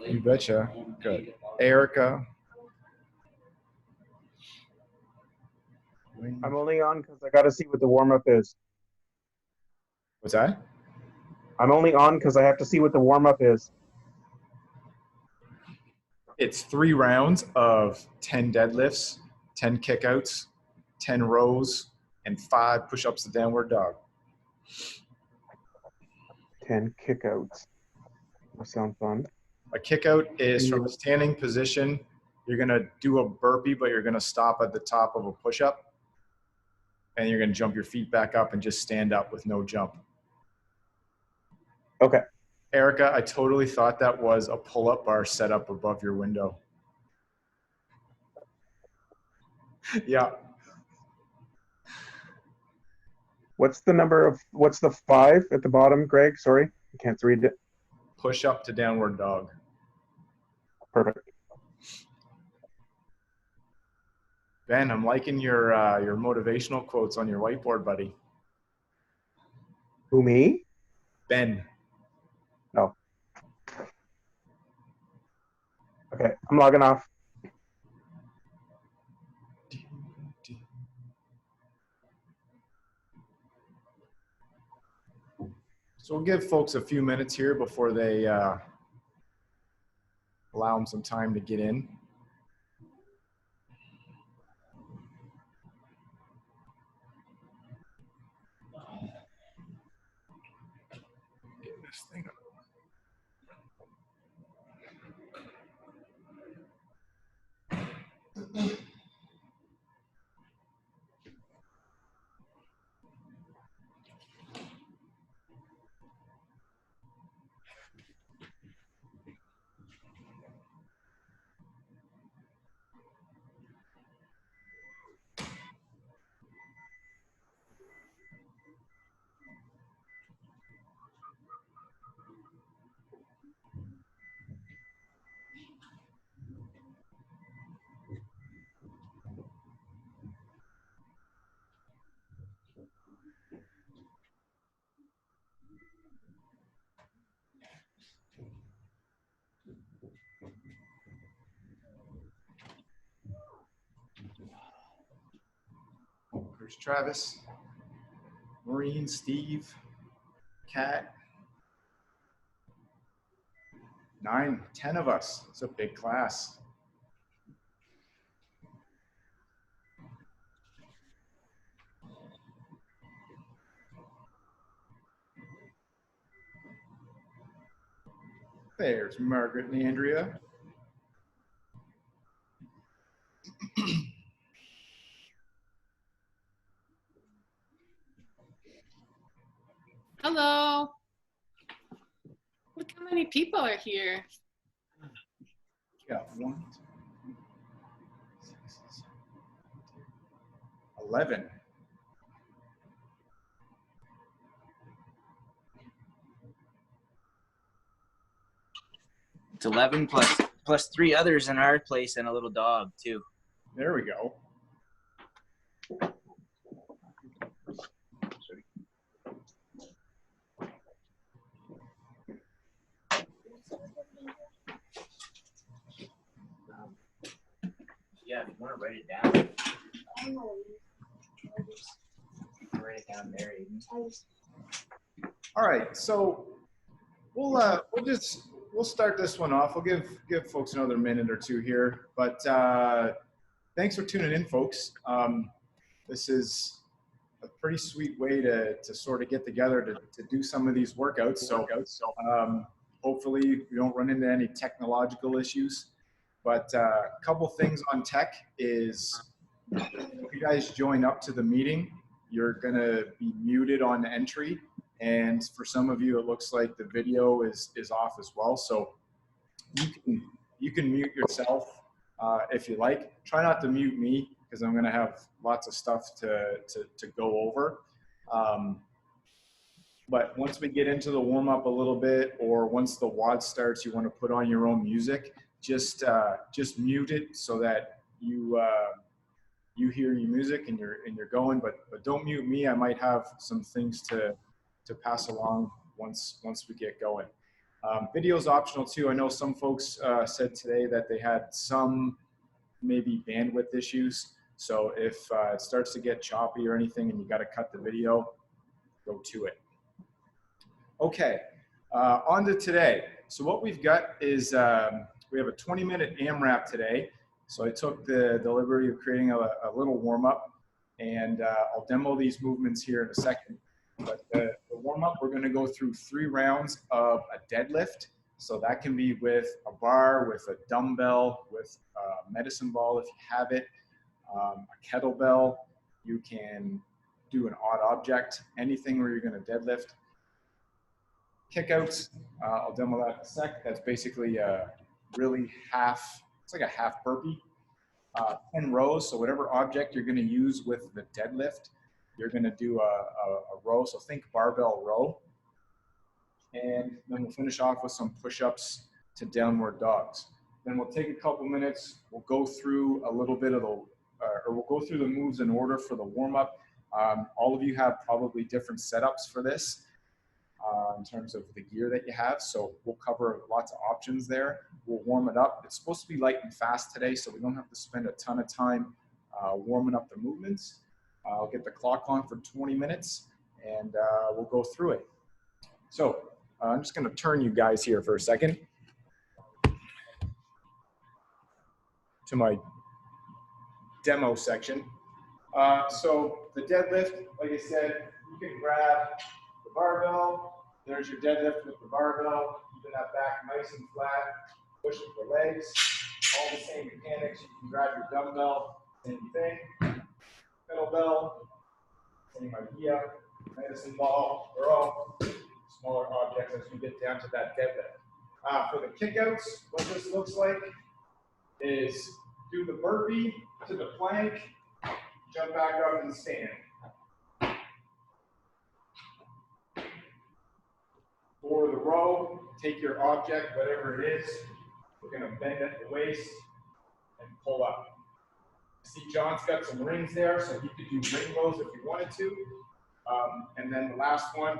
You betcha. Good. Erica. I'm only on because I got to see what the warm-up is. What's that? I'm only on because I have to see what the warm-up is. It's 3 rounds of 10 deadlifts, 10 kickouts, 10 rows, and 5 push-ups to downward dog. 10 kickouts. That sounds fun. A kickout is from a standing position. You're going to do a burpee, but you're going to stop at the top of a push-up. And you're going to jump your feet back up and just stand up with no jump. Okay. Erica, I totally thought that was a pull-up bar set up above your window. Yeah. What's the 5 at the bottom, Greg? Sorry, I can't read it. Push up to downward dog. Perfect. Ben, I'm liking your motivational quotes on your whiteboard, buddy. Who, me? Ben. No. Okay, I'm logging off. So we'll give folks a few minutes here before they allow them some time to get in. Get this thing up. There's Travis, Maureen, Steve, Kat. 9, 10 of us. It's a big class. There's Margaret and Andrea. Hello. Look how many people are here. Got 1, 2, 3, 6, 7, 8, 11. It's 11 plus 3 others in our place and a little dog too. There we go. Yeah, if you want to write it down. Write it down there, Aiden. All right, so we'll start this one off. We'll give folks another minute or two here, but thanks for tuning in, folks. This is a pretty sweet way to sort of get together to do some of these workouts. So hopefully we don't run into any technological issues. But a couple things on tech is if you guys join up to the meeting, you're going to be muted on entry. And for some of you, it looks like the video is off as well. So you can mute yourself if you like. Try not to mute me because I'm going to have lots of stuff to go over. But once we get into the warm up a little bit, or once the WOD starts, you want to put on your own music. Just mute it so that you hear your music and you're going. But don't mute me. I might have some things to pass along once we get going. Video is optional too. I know some folks said today that they had some maybe bandwidth issues. So if it starts to get choppy or anything and you got to cut the video, go to it. Okay, on to today. So what we've got is we have a 20-minute AMRAP today. So I took the liberty of creating a little warm-up, and I'll demo these movements here in a second. But the warm-up, we're going to go through 3 rounds of a deadlift. So that can be with a bar, with a dumbbell, with a medicine ball if you have it, a kettlebell. You can do an odd object, anything where you're going to deadlift. Kickouts, I'll demo that in a sec. That's basically really it's like a half burpee. 10 rows, so whatever object you're going to use with the deadlift, you're going to do a row. So think barbell row. And then we'll finish off with some push-ups to downward dogs. Then we'll take a couple minutes. We'll go through a little bit of we'll go through the moves in order for the warm-up. All of you have probably different setups for this in terms of the gear that you have. So we'll cover lots of options there. We'll warm it up. It's supposed to be light and fast today, so we don't have to spend a ton of time warming up the movements. I'll get the clock on for 20 minutes, and we'll go through it. So I'm just going to turn you guys here for a second to my demo section. So the deadlift, like I said, you can grab the barbell. There's your deadlift with the barbell. Keeping that back nice and flat. Push with the legs. All the same mechanics. You can grab your dumbbell. Same thing. Kettlebell. Same idea. Medicine ball. They're all smaller objects as you get down to that deadlift. For the kickouts, what this looks like is do the burpee to the plank, jump back up and stand. For the row, take your object, whatever it is, we're going to bend at the waist and pull up. See, John's got some rings there, so he could do ring rows if he wanted to. And then the last one,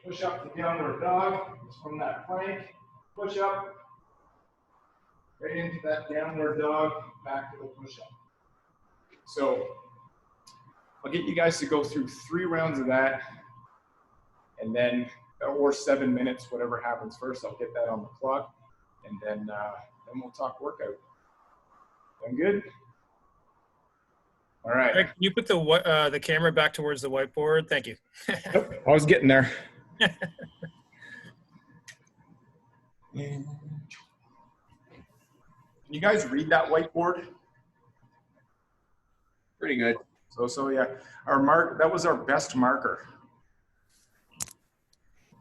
push up to downward dog. It's from that plank. Push up, right into that downward dog, back to the push up. So I'll get you guys to go through 3 rounds of that, and then, or 7 minutes, whatever happens first. I'll get that on the clock, and then we'll talk workout. Sound good? All right. Greg, can you put the camera back towards the whiteboard? Thank you. Yep, I was getting there. Can you guys read that whiteboard? Pretty good. So yeah, that was our best marker.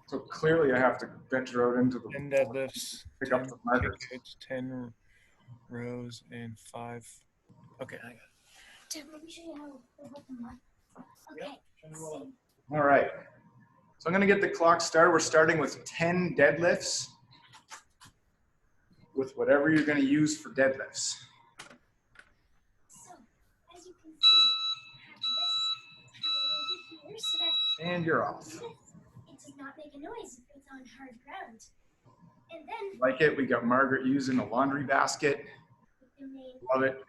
So clearly I have to venture out into the 10 deadlifts, pick up the marker. It's 10 rows and 5. Okay, I got it. Let me show you how to hold them up. Okay. All right. So I'm going to get the clock started. We're starting with 10 deadlifts with whatever you're going to use for deadlifts. So, as you can see, I have this over here so that And you're off. it does not make a noise if it's on hard ground. And then, Like it. We got Margaret using a laundry basket. with the main, Love it.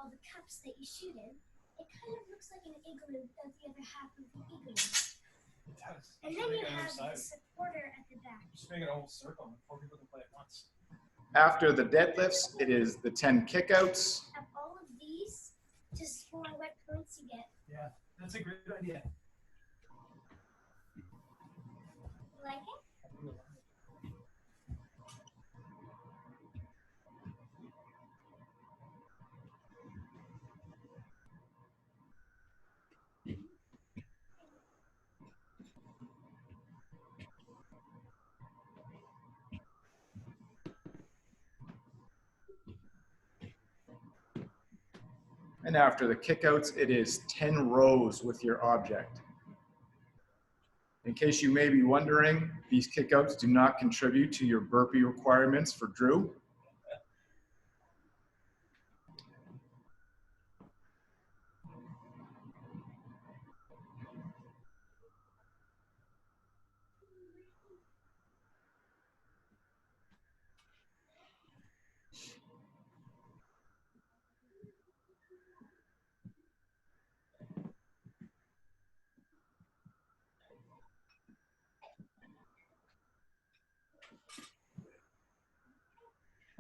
all the cups that you shoot in, it kind of looks like an igloo without the other half of the igloo. And then you have the supporter at the back. Just make it a whole circle and 4 people can play at once. After the deadlifts, it is the 10 kickouts. Have all of these to score what points you get. Yeah, that's a great idea. You like it? And after the kickouts, it is 10 rows with your object. In case you may be wondering, these kickouts do not contribute to your burpee requirements for Drew.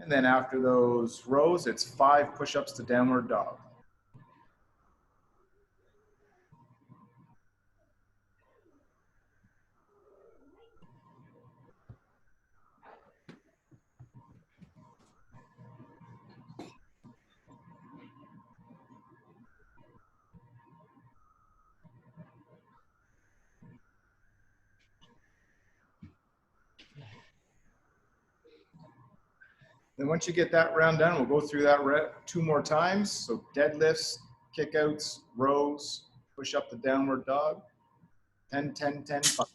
And then after those rows, it's 5 push-ups to downward dog. Then once you get that round done, we'll go through that 2 more times. So deadlifts, kickouts, rows, push up the downward dog. 10, 10, 10, 5.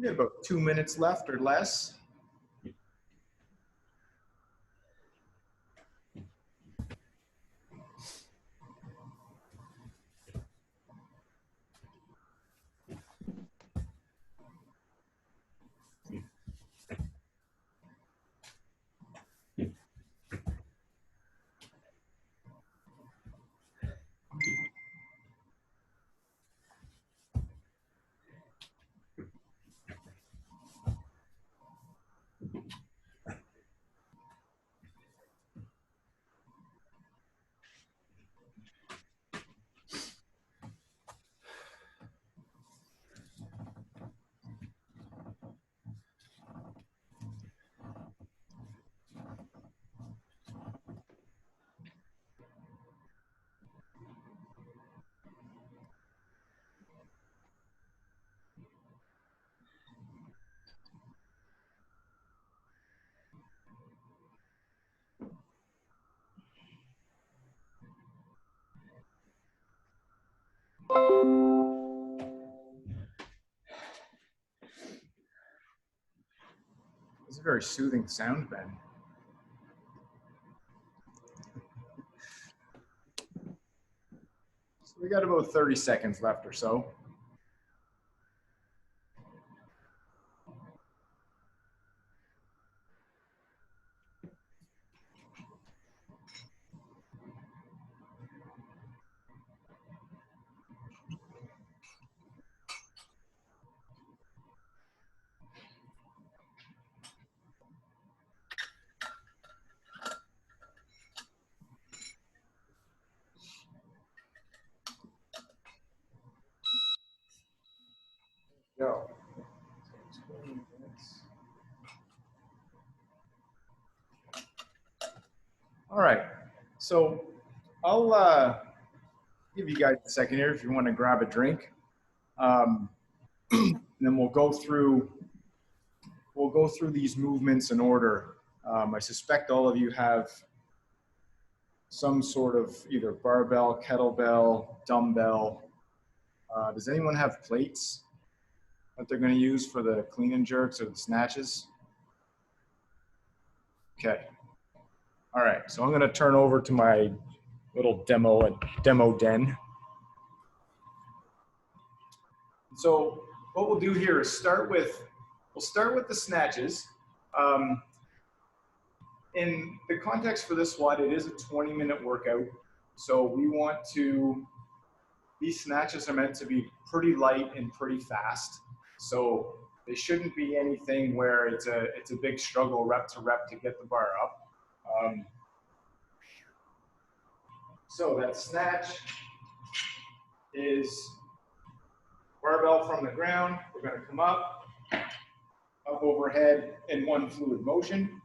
We got about 2 minutes left or less. It's a very soothing sound, Ben. So we got about 30 seconds left or so. All right. So I'll give you guys a second here if you want to grab a drink. And then we'll go through these movements in order. I suspect all of you have some sort of either barbell, kettlebell, dumbbell. Does anyone have plates that they're going to use for the clean and jerks or the snatches? Okay. All right. So I'm going to turn over to my little demo den. So what we'll do here is we'll start with the snatches. In the context for this one, it is a 20-minute workout. So we want these snatches are meant to be pretty light and pretty fast. So they shouldn't be anything where it's a big struggle rep to get the bar up. So that snatch is barbell from the ground. We're going to come up overhead in one fluid motion.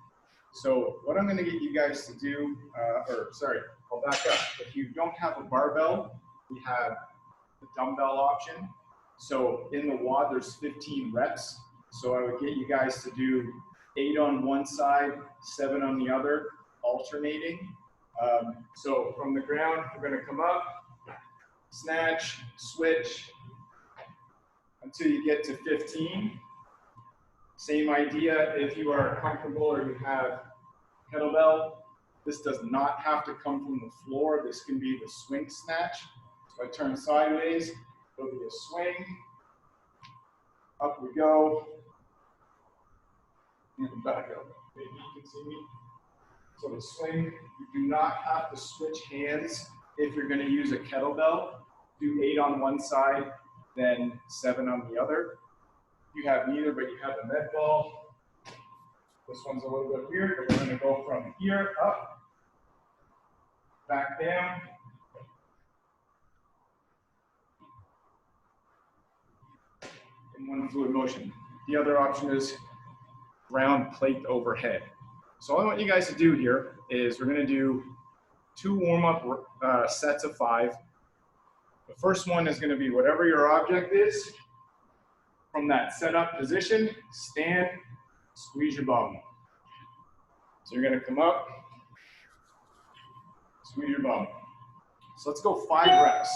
So what I'm going to get you guys to do, I'll back up. If you don't have a barbell, we have the dumbbell option. So in the WOD, there's 15 reps. So I would get you guys to do 8 on one side, 7 on the other, alternating. So from the ground, we're going to come up, snatch, switch, until you get to 15. Same idea if you are comfortable or you have kettlebell. This does not have to come from the floor. This can be the swing snatch. So I turn sideways, it'll be a swing. Up we go. And back up. Maybe you can see me. So the swing, you do not have to switch hands if you're going to use a kettlebell. Do 8 on one side, then 7 on the other. You have neither, but you have a med ball. This one's a little bit weird, but we're going to go from here up, back down, in one fluid motion. The other option is ground plate overhead. So all I want you guys to do here is we're going to do 2 warm-up sets of 5. The first one is going to be whatever your object is. From that setup position, stand, squeeze your bum. So you're going to come up, squeeze your bum. So let's go 5 reps.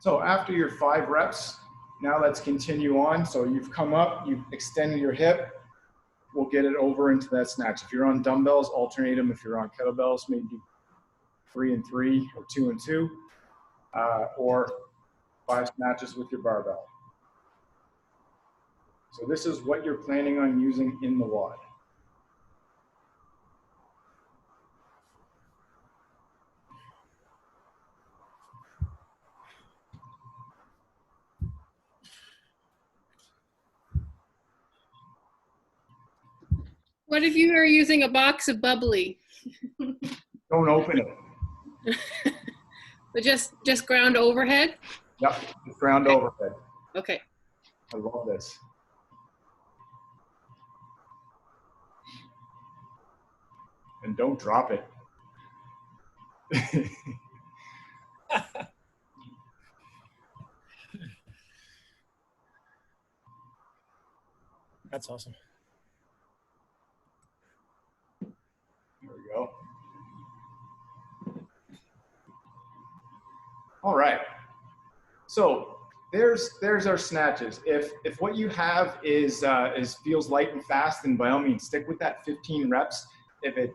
So after your 5 reps, now let's continue on. So you've come up, you've extended your hip. We'll get it over into that snatch. If you're on dumbbells, alternate them. If you're on kettlebells, maybe do 3 and 3 or 2 and 2, or 5 snatches with your barbell. So this is what you're planning on using in the WOD. What if you are using a box of bubbly? Don't open it. But just ground overhead? Yep, ground overhead. Okay. I love this. And don't drop it. That's awesome. There we go. All right. So there's our snatches. If what you have is feels light and fast, then by all means stick with that 15 reps. If it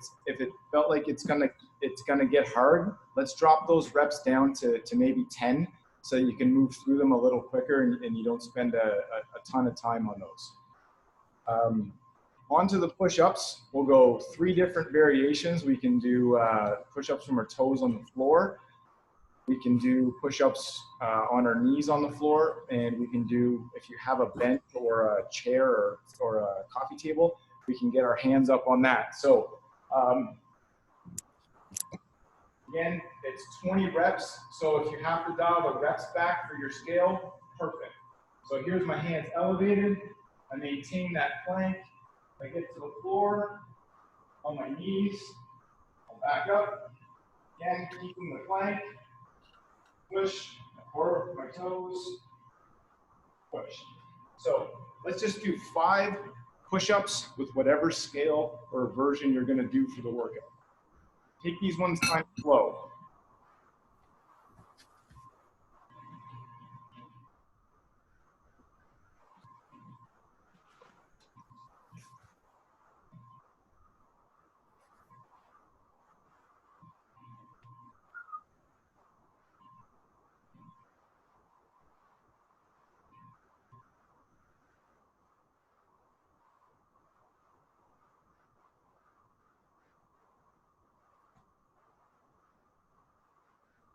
felt like it's gonna get hard, let's drop those reps down to maybe 10, so you can move through them a little quicker and you don't spend a ton of time on those. onto the push-ups. We'll go 3 different variations. We can do push-ups from our toes on the floor. We can do push-ups on our knees on the floor, and we can do, if you have a bench or a chair or a coffee table, we can get our hands up on that. So again, it's 20 reps. So if you have to dial the reps back for your scale, perfect. So here's my hands elevated. I maintain that plank. I get to the floor on my knees. I'll back up. Again, keeping the plank. Push, or my toes, push. So let's just do 5 push-ups with whatever scale or version you're gonna do for the workout. Take these ones kind of slow.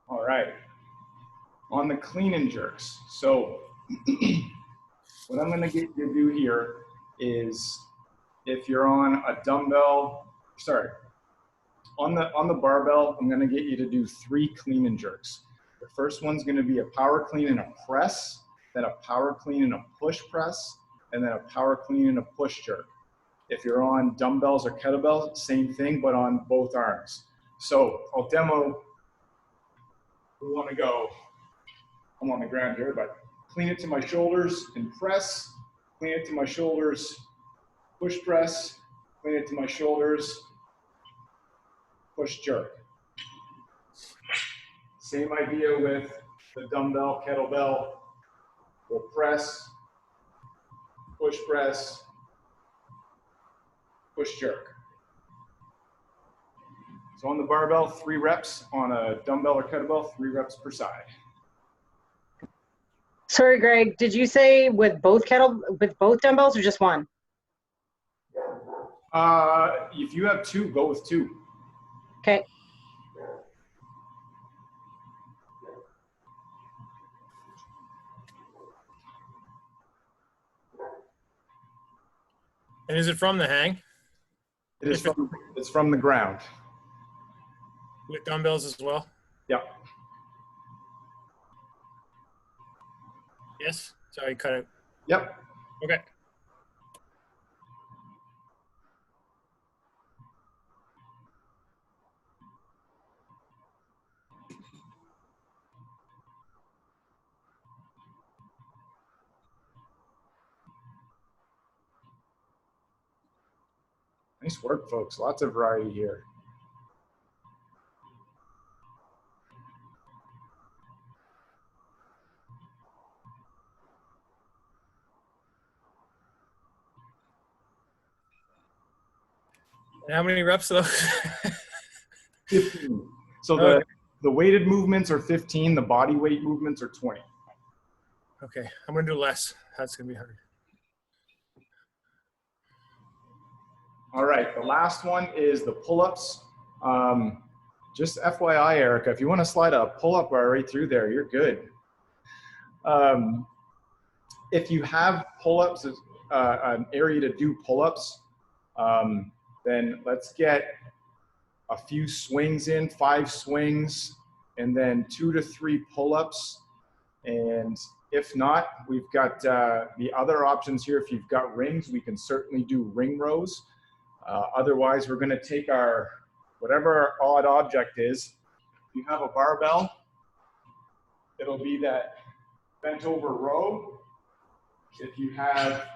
All right, on the clean and jerks. So what I'm gonna get you to do here is, if you're on a dumbbell, on the barbell, I'm gonna get you to do 3 clean and jerks. The first one's gonna be a power clean and a press, then a power clean and a push press, and then a power clean and a push jerk. If you're on dumbbells or kettlebells, same thing, but on both arms. So I'll demo. We want to go, I'm on the ground here, but clean it to my shoulders and press, clean it to my shoulders, push press, clean it to my shoulders, push jerk. Same idea with the dumbbell, kettlebell. We'll press, push jerk. So on the barbell, 3 reps. On a dumbbell or kettlebell, 3 reps per side. Sorry, Greg, did you say with both dumbbells or just one? If you have 2, go with 2. Okay. And is it from the hang? It's from the ground. With dumbbells as well? Yep. Yes? Sorry, cut it. Yep. Okay. Nice work, folks. Lots of variety here. And how many reps though? 15. So the weighted movements are 15. The body weight movements are 20. Okay, I'm gonna do less. That's gonna be hard. All right, the last one is the pull-ups. Just FYI, Erica, if you want to slide a pull-up bar right through there, you're good. If you have pull-ups, an area to do pull-ups, then let's get a few swings in, 5 swings, and then 2 to 3 pull-ups. And if not, we've got the other options here. If you've got rings, we can certainly do ring rows. Otherwise, we're going to take our, whatever our odd object is. If you have a barbell, it'll be that bent over row. If you have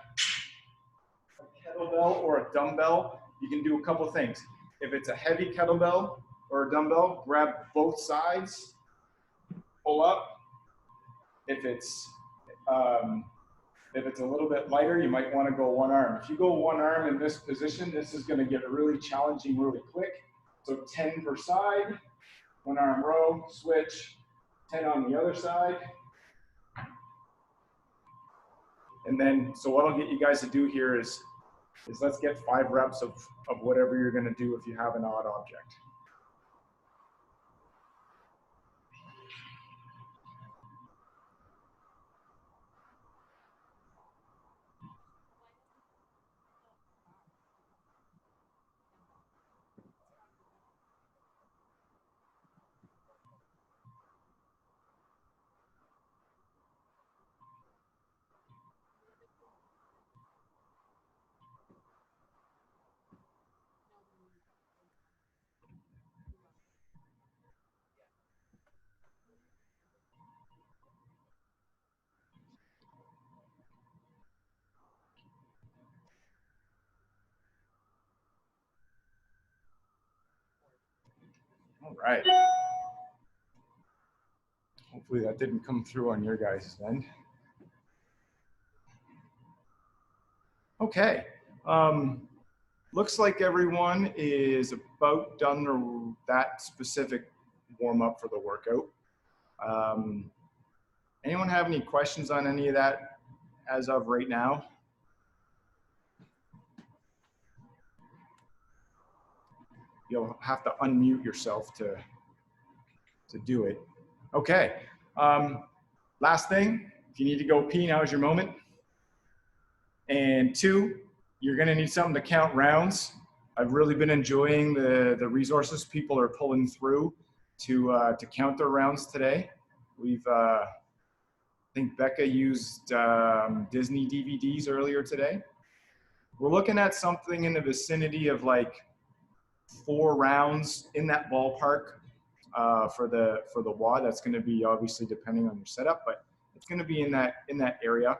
a kettlebell or a dumbbell, you can do a couple things. If it's a heavy kettlebell or a dumbbell, grab both sides, pull up. If it's a little bit lighter, you might want to go one arm. If you go one arm in this position, this is going to get really challenging really quick. So 10 per side, one arm row, switch, 10 on the other side. And then, so what I'll get you guys to do here is is let's get 5 reps of whatever you're going to do if you have an odd object. All right. Hopefully that didn't come through on your guys' end. Okay. Looks like everyone is about done that specific warm up for the workout. Anyone have any questions on any of that as of right now? You'll have to unmute yourself to do it. Okay. Last thing, if you need to go pee, now is your moment. And 2, you're gonna need something to count rounds. I've really been enjoying the resources people are pulling through to count their rounds today. We've, I think Becca used Disney DVDs earlier today. We're looking at something in the vicinity of like 4 rounds in that ballpark for the WOD. That's going to be obviously depending on your setup, but it's going to be in that area.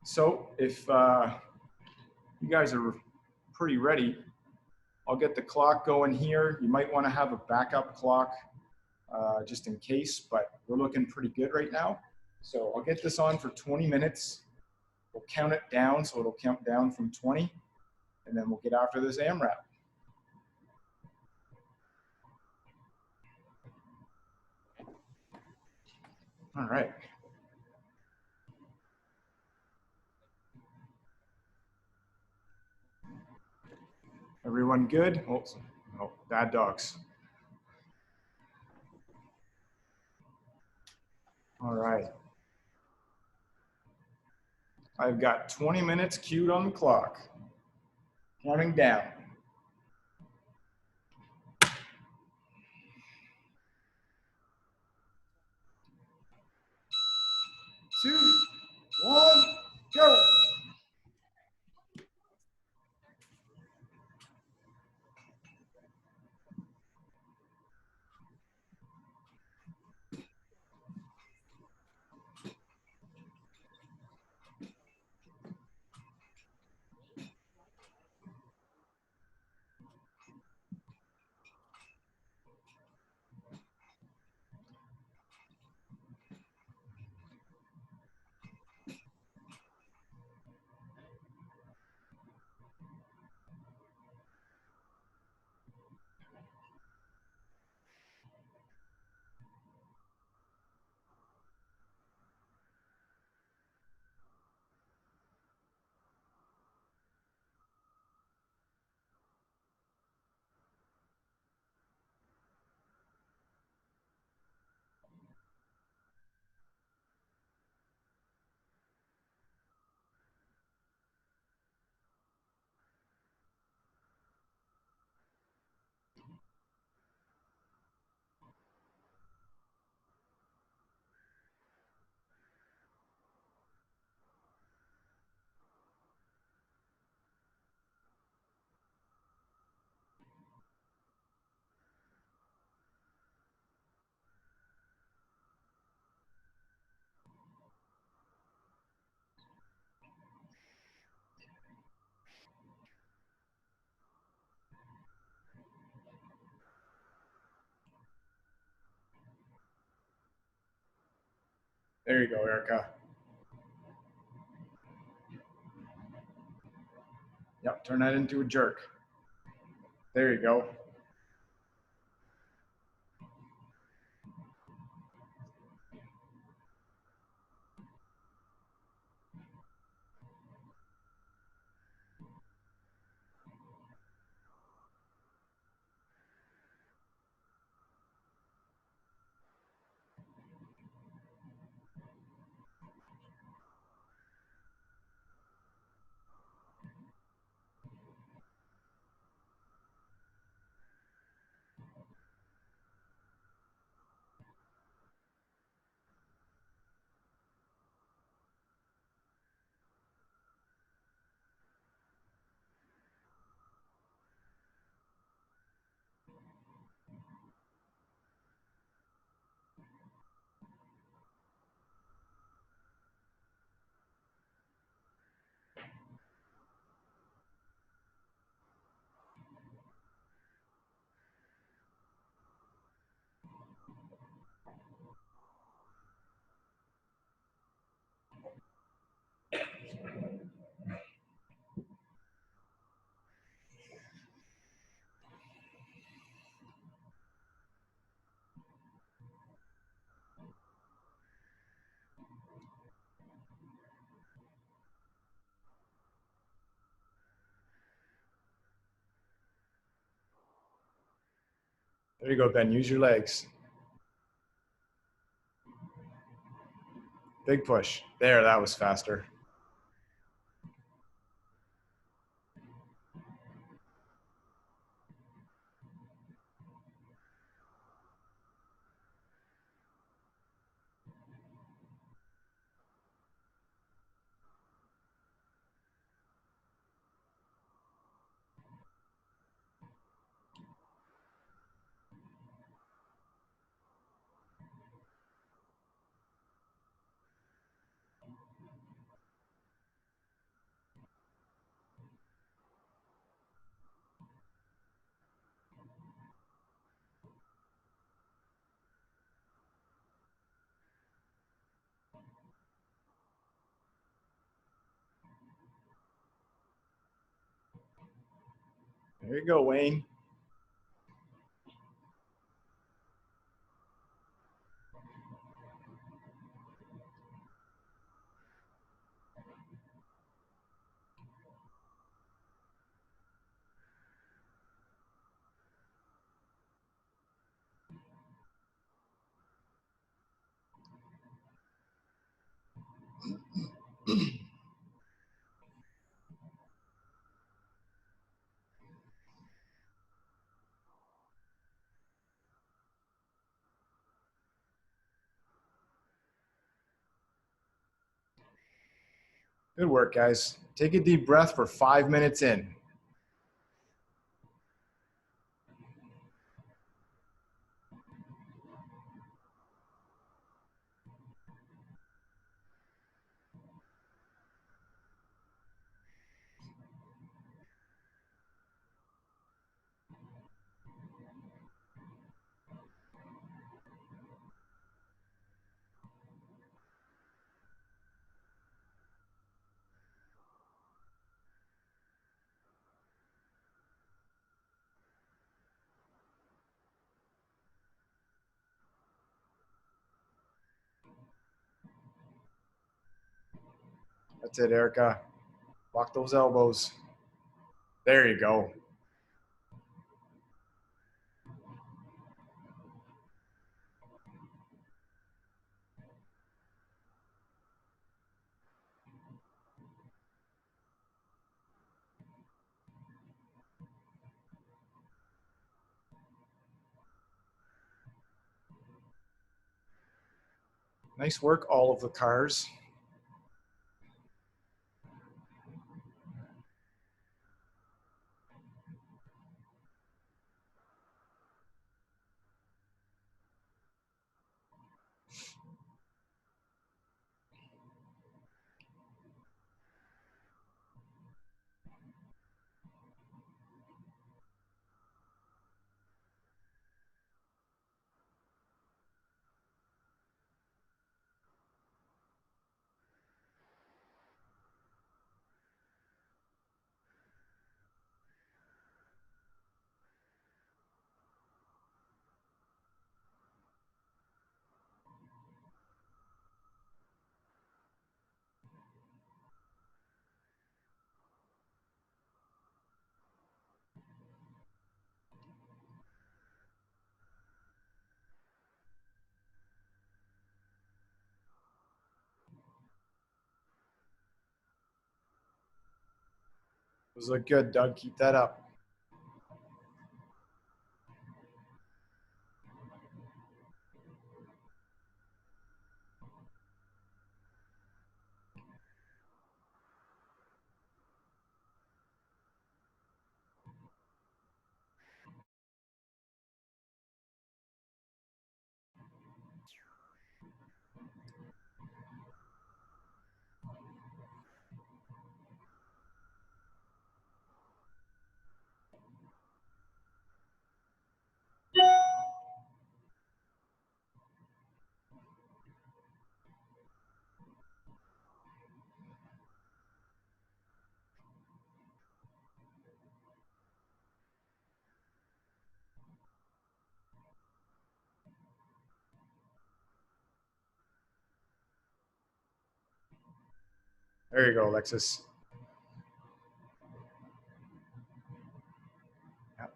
So if you guys are pretty ready, I'll get the clock going here. You might want to have a backup clock just in case, but we're looking pretty good right now. So I'll get this on for 20 minutes. We'll count it down, so it'll count down from 20, and then we'll get after this AMRAP. All right. Everyone good? Oh, bad dogs. All right. I've got 20 minutes queued on the clock. Counting down. 2, 1, go. There you go, Erica. Yep, turn that into a jerk. There you go. There you go, Ben. Use your legs. Big push. There, that was faster. There you go, Wayne. Good work, guys. Take a deep breath for 5 minutes in. That's it, Erica. Lock those elbows. There you go. Nice work, all of the cars. Those look good, Doug. Keep that up. There you go, Alexis. Yep.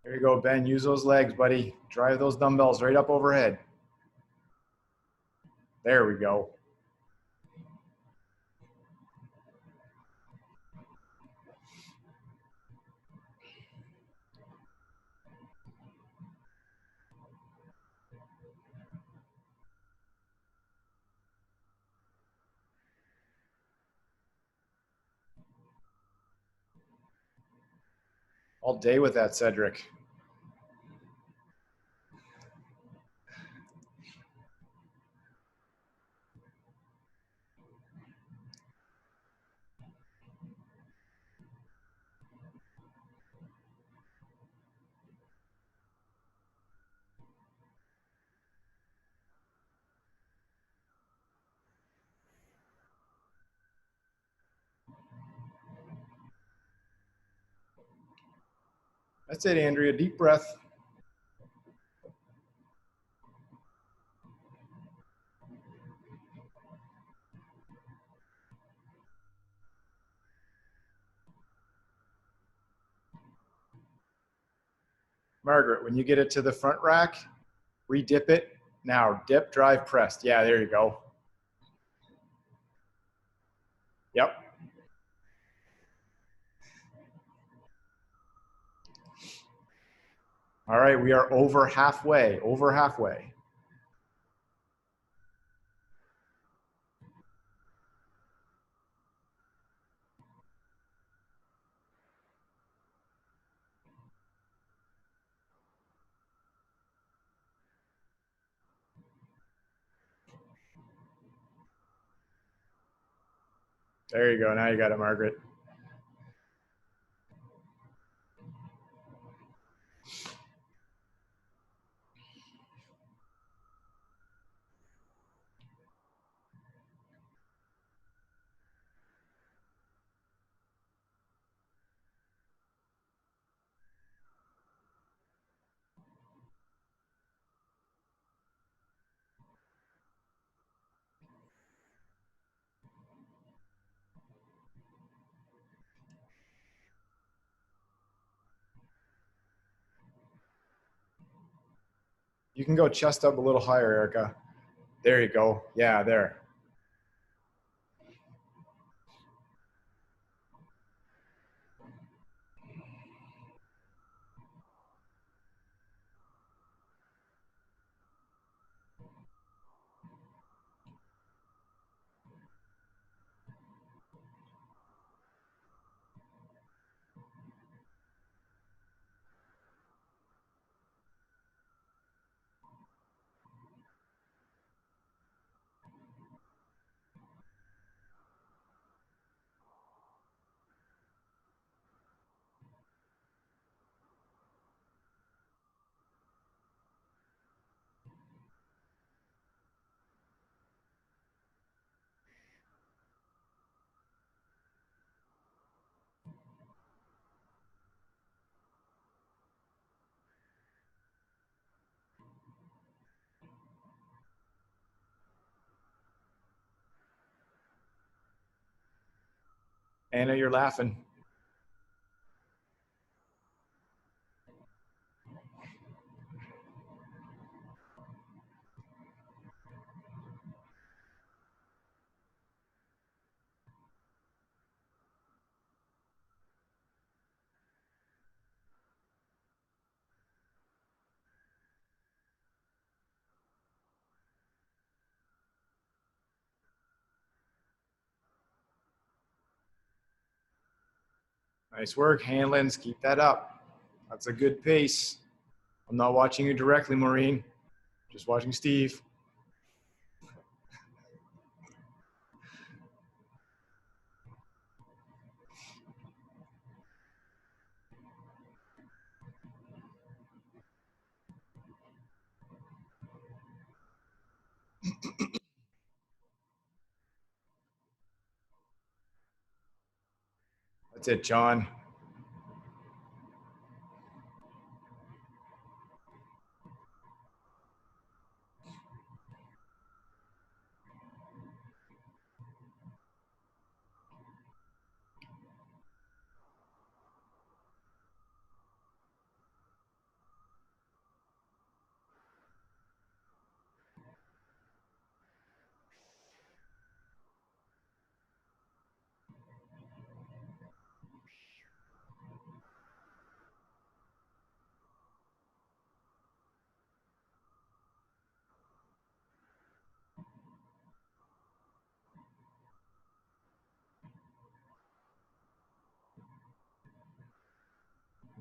There you go, Ben. Use those legs, buddy. Drive those dumbbells right up overhead. There we go. All day with that, Cedric. That's it, Andrea. Deep breath. Margaret, when you get it to the front rack, re-dip it. Now, dip, drive, pressed. Yeah, there you go. Yep. All right, we are over halfway, over halfway. There you go. Now you got it, Margaret. You can go chest up a little higher, Erica. There you go. Yeah, there. Anna, you're laughing. Nice work, Hanlons. Keep that up. That's a good pace. I'm not watching you directly, Maureen. Just watching Steve. That's it, John.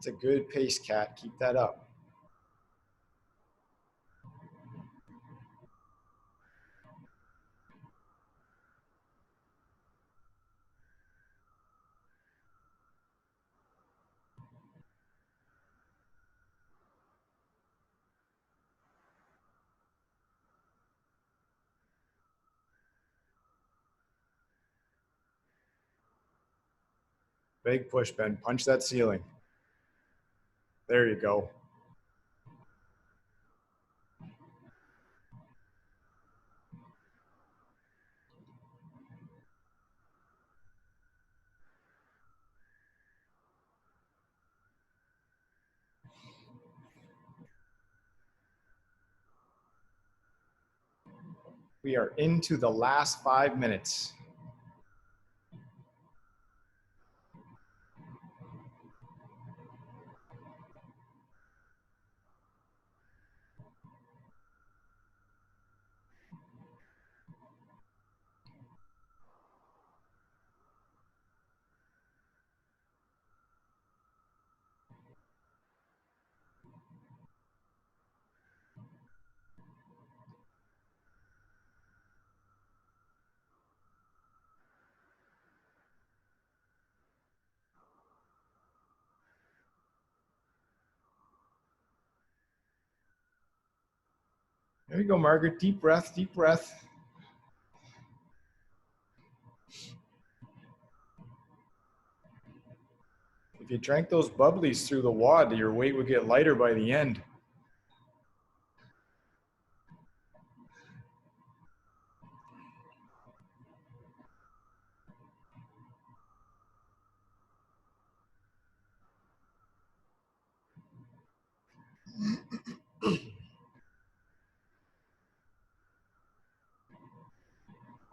It's a good pace, Kat. Keep that up. Big push, Ben. Punch that ceiling. There you go. We are into the last 5 minutes. There you go, Margaret. Deep breath, deep breath. If you drank those bubblies through the wad, your weight would get lighter by the end.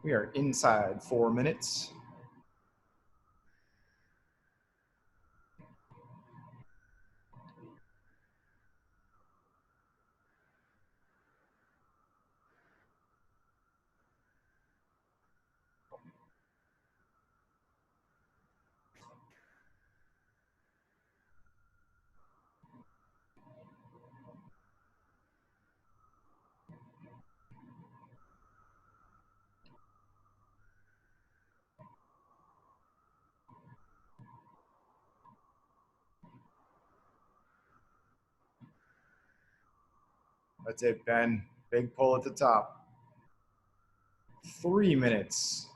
We are inside 4 minutes. That's it, Ben. Big pull at the top. 3 minutes.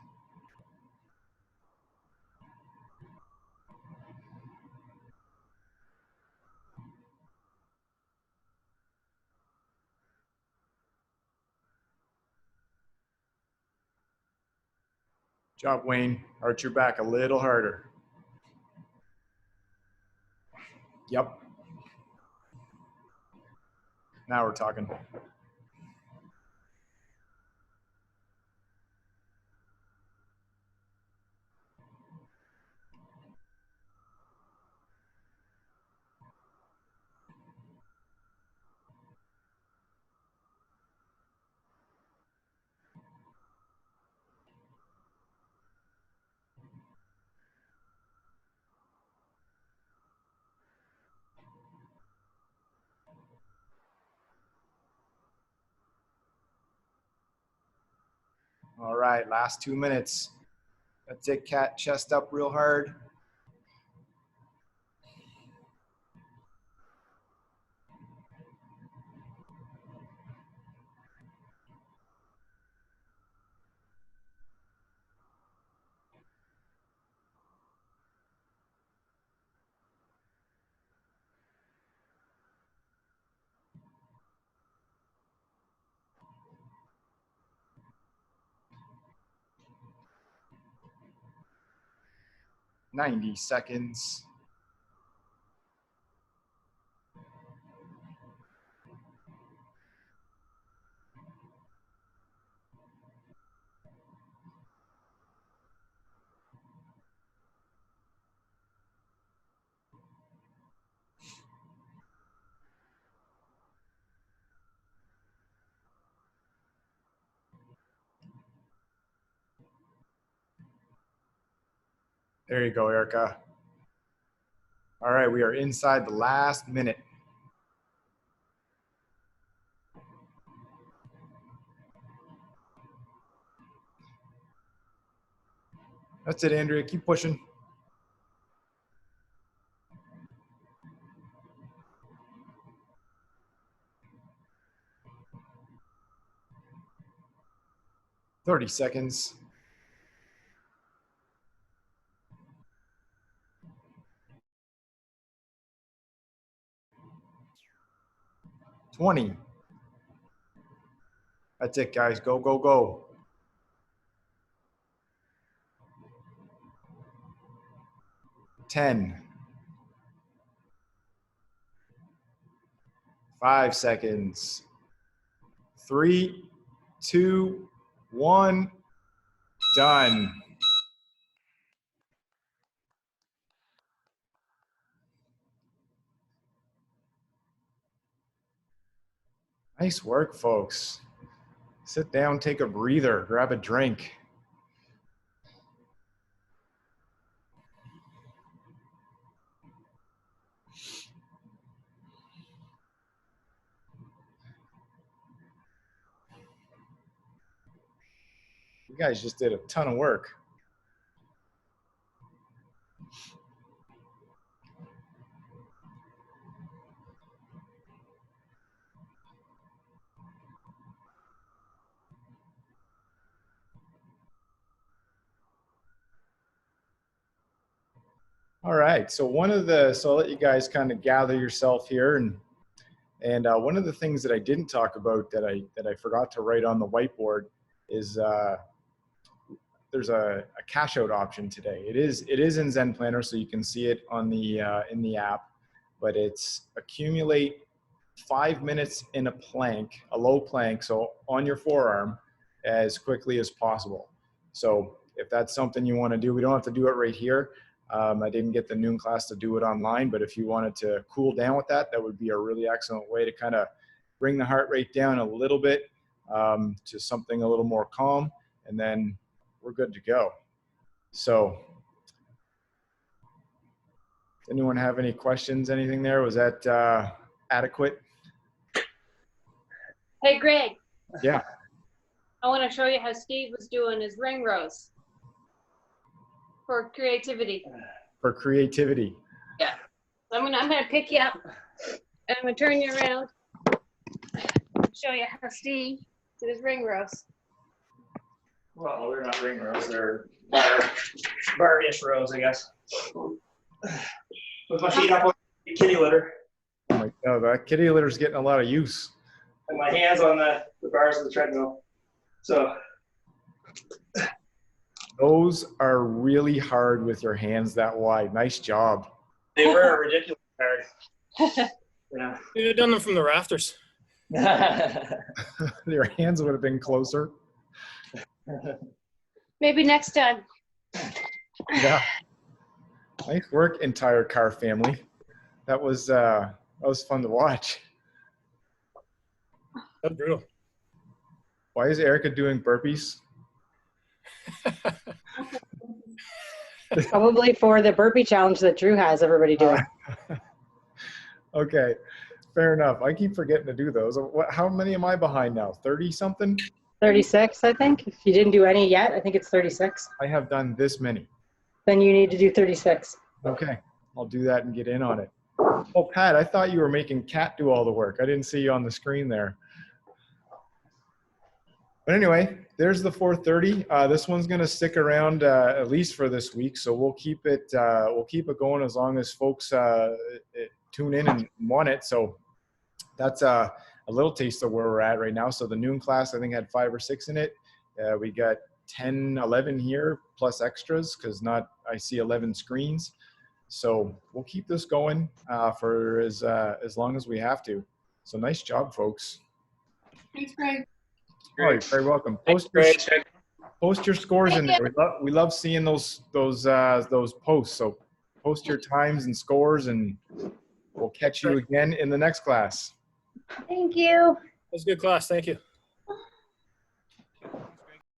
Job, Wayne. Arch your back a little harder. Yep. Now we're talking. All right, last 2 minutes. That's it, Kat. Chest up real hard. Ninety seconds. There you go, Erica. All right, we are inside the last minute. That's it, Andrea. Keep pushing. "30 seconds. "20. That's it, guys. Go, go, go. 10. 5 seconds. 3, 2, 1. Done. Nice work, folks. Sit down, take a breather, grab a drink. You guys just did a ton of work. All right, so I'll let you guys kind of gather yourself here, and one of the things that I didn't talk about that I forgot to write on the whiteboard is there's a cash out option today. It is in Zen Planner, so you can see it on the in the app, but it's accumulate 5 minutes in a plank, a low plank, so on your forearm as quickly as possible. So if that's something you want to do, we don't have to do it right here. I didn't get the noon class to do it online, but if you wanted to cool down with that, that would be a really excellent way to kind of bring the heart rate down a little bit to something a little more calm, and then we're good to go. So anyone have any questions, anything there? Was that adequate? Hey, Greg. Yeah. I want to show you how Steve was doing his ring rows for creativity. For creativity. Yeah. So I'm gonna pick you up and I'm gonna turn you around, show you how Steve did his ring rows. Well, they're not ring rows, they're bar-ish rows, I guess. With my feet up on the kitty litter. Oh my God, that kitty litter's getting a lot of use. And my hands on the bars of the treadmill. So those are really hard with your hands that wide. Nice job. they were ridiculous hard. Yeah. You'd have done them from the rafters. Your hands would have been closer. Maybe next time. Yeah. Nice work, entire car family. That was fun to watch. That's brutal. Why is Erica doing burpees? Probably for the burpee challenge that Drew has everybody doing. Okay, fair enough. I keep forgetting to do those. How many am I behind now? 30 something? 36, I think. If you didn't do any yet, I think it's 36. I have done this many. Then you need to do 36. Okay, I'll do that and get in on it. Oh, Pat, I thought you were making Kat do all the work. I didn't see you on the screen there. But anyway, there's the 430. This one's going to stick around at least for this week, so we'll keep it going as long as folks tune in and want it. So that's a little taste of where we're at right now. So the noon class, I think, had 5 or 6 in it. We got 10, 11 here plus extras because I see 11 screens. So we'll keep this going for as long as we have to. So nice job, folks. Thanks, Greg. Oh, you're very welcome. Post your scores in there. We love seeing those posts. So post your times and scores, and we'll catch you again in the next class. Thank you. That was a good class. Thank you.